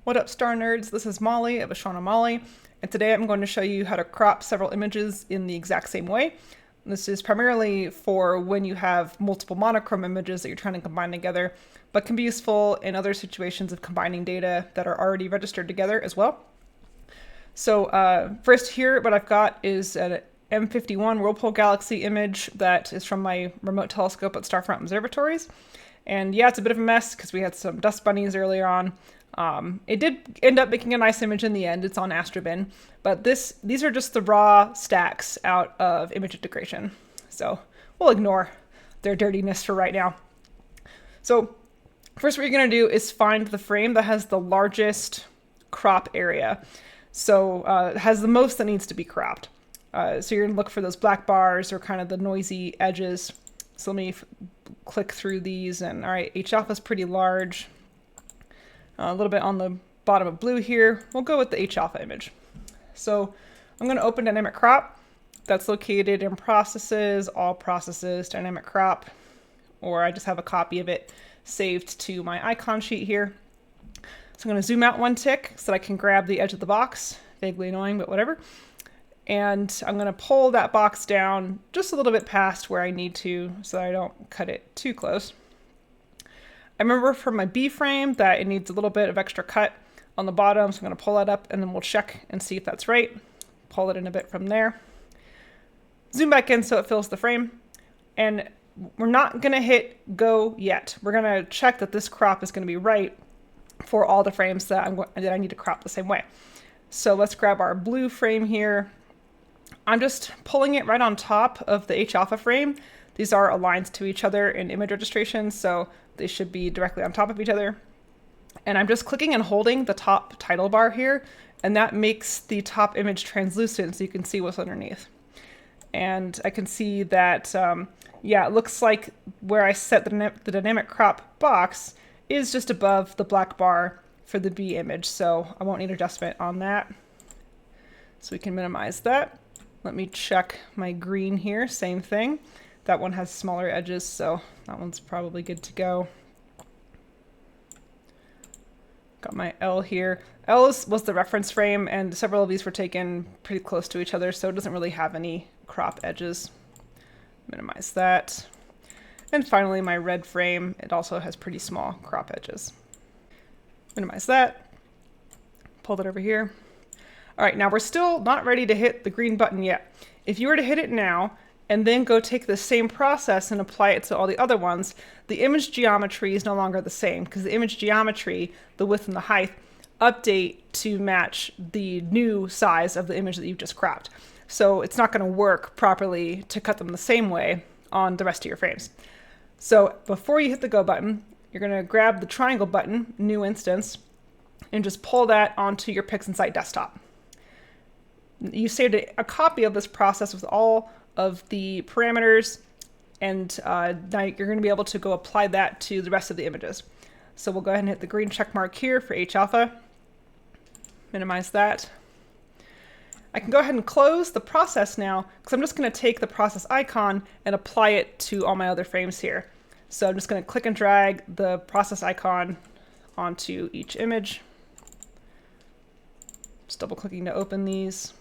What up, star nerds? This is Molly of Ashana Molly, and today I'm going to show you how to crop several images in the exact same way. This is primarily for when you have multiple monochrome images that you're trying to combine together, but can be useful in other situations of combining data that are already registered together as well. So first here, what I've got is an M51 Whirlpool Galaxy image that is from my remote telescope at Starfront Observatories. And yeah, it's a bit of a mess because we had some dust bunnies earlier on. It did end up making a nice image in the end. It's on Astrobin, but these are just the raw stacks out of image integration. So we'll ignore their dirtiness for right now. So first what you're going to do is find the frame that has the largest crop area. So it has the most that needs to be cropped. So you're going to look for those black bars or kind of the noisy edges. So let me click through these, and all right, H alpha is pretty large. A little bit on the bottom of blue here. We'll go with the H alpha image. So I'm going to open DynamicCrop. That's located in Processes, All Processes, DynamicCrop, or I just have a copy of it saved to my icon sheet here. So I'm going to zoom out one tick so that I can grab the edge of the box. Vaguely annoying, but whatever. And I'm going to pull that box down just a little bit past where I need to so that I don't cut it too close. I remember from my B frame that it needs a little bit of extra cut on the bottom, so I'm going to pull that up and then we'll check and see if that's right. Pull it in a bit from there. Zoom back in so it fills the frame. And we're not going to hit go yet. We're going to check that this crop is going to be right for all the frames that I need to crop the same way. So let's grab our blue frame here. I'm just pulling it right on top of the H alpha frame. These are aligned to each other in image registration, so they should be directly on top of each other. And I'm just clicking and holding the top title bar here, and that makes the top image translucent so you can see what's underneath. And I can see that, yeah, it looks like where I set the dynamic crop box is just above the black bar for the B image, so I won't need adjustment on that. So we can minimize that. Let me check my green here, same thing. That one has smaller edges, so that one's probably good to go. Got my L here. L was the reference frame, and several of these were taken pretty close to each other, so it doesn't really have any crop edges. Minimize that. And finally, my red frame, it also has pretty small crop edges. Minimize that. Pull that over here. All right, now we're still not ready to hit the green button yet. If you were to hit it now, and then go take the same process and apply it to all the other ones, the image geometry is no longer the same because the image geometry, the width and the height, update to match the new size of the image that you've just cropped. So it's not going to work properly to cut them the same way on the rest of your frames. So before you hit the go button, you're going to grab the triangle button, new instance, and just pull that onto your PixInsight desktop. You saved a copy of this process with all of the parameters, and now you're going to be able to go apply that to the rest of the images. So we'll go ahead and hit the green check mark here for H alpha. Minimize that. I can go ahead and close the process now because I'm just going to take the process icon and apply it to all my other frames here. So I'm just going to click and drag the process icon onto each image. Just double clicking to open these.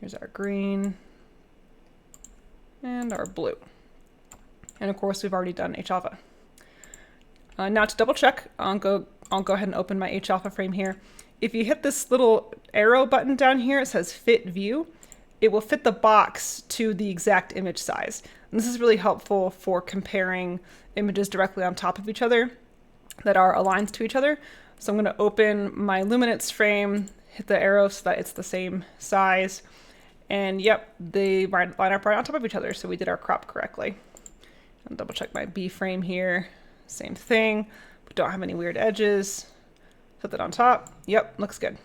Here's our green and our blue. And of course, we've already done H alpha. Now to double check, I'll go ahead and open my H alpha frame here. If you hit this little arrow button down here, it says fit view. It will fit the box to the exact image size. And this is really helpful for comparing images directly on top of each other that are aligned to each other. So I'm going to open my luminance frame, hit the arrow so that it's the same size. And yep, they line up right on top of each other, so we did our crop correctly. And double check my B frame here, same thing. We don't have any weird edges. Put that on top. Yep, looks good.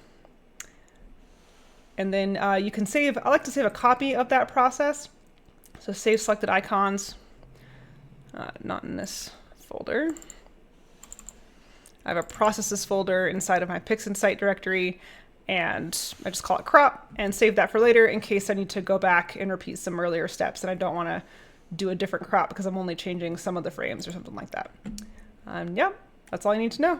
And then you can save, I like to save a copy of that process. So save selected icons, not in this folder. I have a processes folder inside of my PixInsight directory, and I just call it crop and save that for later in case I need to go back and repeat some earlier steps and I don't want to do a different crop because I'm only changing some of the frames or something like that. Yeah, that's all I need to know.